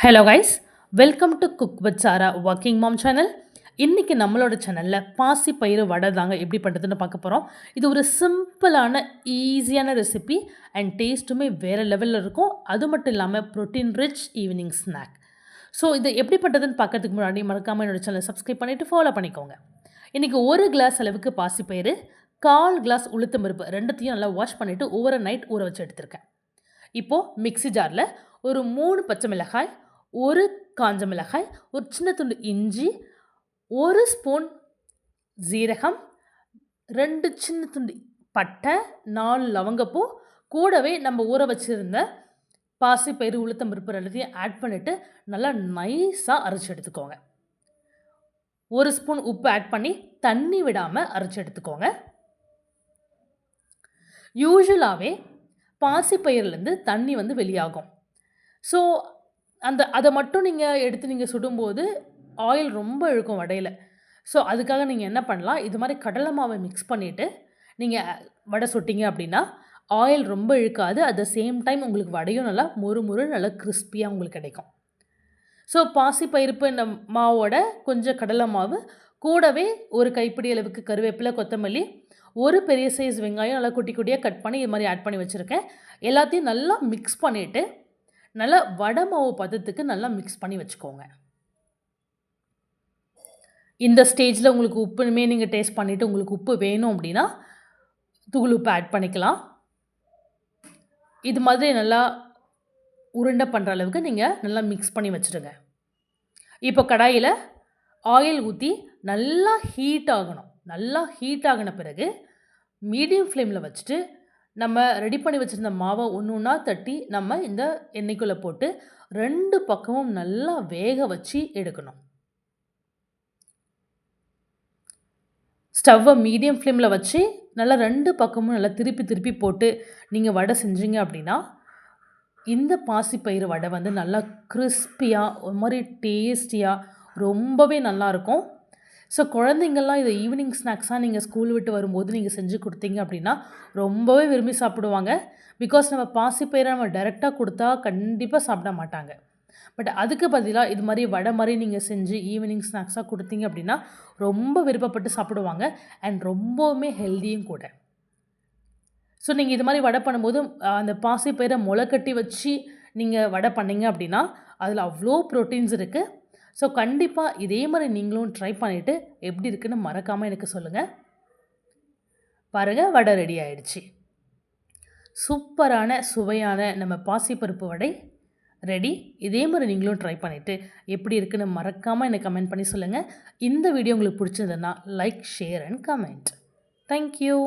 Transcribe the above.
Hello guys, welcome to cook with Sara working mom channel. இன்றைக்கி நம்மளோட சேனலில் பாசி பயிறு வடை தாங்க எப்படி பண்ணுறதுன்னு பார்க்க போகிறோம். இது ஒரு சிம்பிளான ஈஸியான ரெசிபி அண்ட் டேஸ்ட்டுமே வேறு லெவலில் இருக்கும். அது மட்டும் இல்லாமல் protein rich evening snack. So இதை எப்படி பண்ணுறதுன்னு பார்க்கறதுக்கு முன்னாடி மறக்காமல் என்னோடய சேனலை சப்ஸ்கிரைப் பண்ணிவிட்டு ஃபாலோ பண்ணிக்கோங்க. இன்றைக்கி ஒரு கிளாஸ் அளவுக்கு பாசிப்பயிறு, 1/4 கிளாஸ் உளுத்தம் பருப்பு ரெண்டுத்தையும் நல்லா வாஷ் பண்ணிவிட்டு ஓவர் நைட் ஊற வச்சு எடுத்திருக்கேன். இப்போது மிக்ஸி ஜாரில் ஒரு 3 பச்சை மிளகாய், ஒரு காஞ்ச மிளகாய், ஒரு சின்ன துண்டு இஞ்சி, 1 ஸ்பூன் ஜீரகம், 2 சின்ன துண்டு பட்டை, 4 லவங்கப்பூ, கூடவே நம்ம ஊற வச்சுருந்த பாசிப்பயிறு, உளுத்தம் பருப்பு ரெண்டுத்தையும் ஆட் பண்ணிவிட்டு நல்லா நைஸாக அரைச்சி எடுத்துக்கோங்க. 1 ஸ்பூன் உப்பு ஆட் பண்ணி தண்ணி விடாமல் அரைச்சி எடுத்துக்கோங்க. யூசுவலாகவே பாசிப்பயிர்லேருந்து தண்ணி வெளியாகும். ஸோ அதை மட்டும் நீங்கள் எடுத்து சுடும்போது ஆயில் ரொம்ப இழுக்கும் வடையில். ஸோ அதுக்காக நீங்கள் என்ன பண்ணலாம், இது மாதிரி கடலை மாவை மிக்ஸ் பண்ணிவிட்டு நீங்கள் வடை சுட்டிங்க அப்படின்னா ஆயில் ரொம்ப இழுக்காது. அட் த சேம் டைம் உங்களுக்கு வடையும் நல்லா மொறு நல்லா கிறிஸ்பியாக உங்களுக்கு கிடைக்கும். ஸோ பாசிப்பயிர்ப்பு இந்த மாவோட கொஞ்சம் கடலை மாவு, கூடவே ஒரு கைப்பிடி அளவுக்கு கருவேப்பிலை, கொத்தமல்லி, ஒரு பெரிய சைஸ் வெங்காயம் நல்லா குட்டி குட்டியாக கட் பண்ணி இது மாதிரி ஆட் பண்ணி வச்சுருக்கேன். எல்லாத்தையும் நல்லா மிக்ஸ் பண்ணிவிட்டு நல்லா வடை மாவு பதத்துக்கு நல்லா மிக்ஸ் பண்ணி வச்சுக்கோங்க. இந்த ஸ்டேஜில் உங்களுக்கு உப்புமே நீங்கள் டேஸ்ட் பண்ணிவிட்டு உங்களுக்கு உப்பு வேணும் அப்படின்னா தூள் உப்பு ஆட் பண்ணிக்கலாம். இது மாதிரி நல்லா உருண்டை பண்ணுற அளவுக்கு நீங்கள் நல்லா மிக்ஸ் பண்ணி வச்சுடுங்க. இப்போ கடாயில் ஆயில் ஊற்றி நல்லா ஹீட் ஆகணும். நல்லா ஹீட் ஆகின பிறகு மீடியம் ஃப்ளேமில் வச்சுட்டு நம்ம ரெடி பண்ணி வச்சுருந்த மாவை ஒன்று ஒன்றா தட்டி நம்ம இந்த எண்ணெய்க்குள்ளே போட்டு 2 பக்கமும் நல்லா வேக வச்சு எடுக்கணும். ஸ்டவ்வை மீடியம் ஃப்ளேமில் வச்சு நல்லா 2 பக்கமும் நல்லா திருப்பி போட்டு நீங்கள் வடை செஞ்சீங்க அப்படின்னா இந்த பாசிப்பயிறு வடை நல்லா கிறிஸ்பியாக ஒரு மாதிரி டேஸ்டியாக ரொம்பவே நல்லாயிருக்கும். ஸோ குழந்தைங்கள்லாம் இதை ஈவினிங் ஸ்நாக்ஸாக நீங்கள் ஸ்கூல் விட்டு வரும்போது நீங்கள் செஞ்சு கொடுத்தீங்க அப்படின்னா ரொம்பவே விரும்பி சாப்பிடுவாங்க. பிகாஸ் நம்ம பாசிப்பயிரை நம்ம டைரெக்டாக கொடுத்தா கண்டிப்பாக சாப்பிட மாட்டாங்க. பட் அதுக்கு பதிலாக இது மாதிரி வடை மாதிரி நீங்கள் செஞ்சு ஈவினிங் ஸ்நாக்ஸாக கொடுத்தீங்க அப்படின்னா ரொம்ப விருப்பப்பட்டு சாப்பிடுவாங்க அண்ட் ரொம்பவுமே ஹெல்த்தியும் கூட. ஸோ நீங்கள் இது மாதிரி வடை பண்ணும்போது அந்த பாசிப்பயிரை முளைக்கட்டி வச்சு நீங்கள் வடை பண்ணிங்க அப்படின்னா அதில் அவ்வளோ ப்ரோட்டீன்ஸ் இருக்குது. ஸோ கண்டிப்பாக இதே மாதிரி நீங்களும் ட்ரை பண்ணிவிட்டு எப்படி இருக்குன்னு மறக்காமல் எனக்கு சொல்லுங்கள். பாருங்கள், வடை ரெடி ஆகிடுச்சு. சூப்பரான சுவையான நம்ம பாசிப்பருப்பு வடை ரெடி. இதே மாதிரி நீங்களும் ட்ரை பண்ணிவிட்டு எப்படி இருக்குன்னு மறக்காமல் எனக்கு கமெண்ட் பண்ணி சொல்லுங்கள். இந்த வீடியோ உங்களுக்கு பிடிச்சிருந்ததுன்னா like, share and comment. Thank you.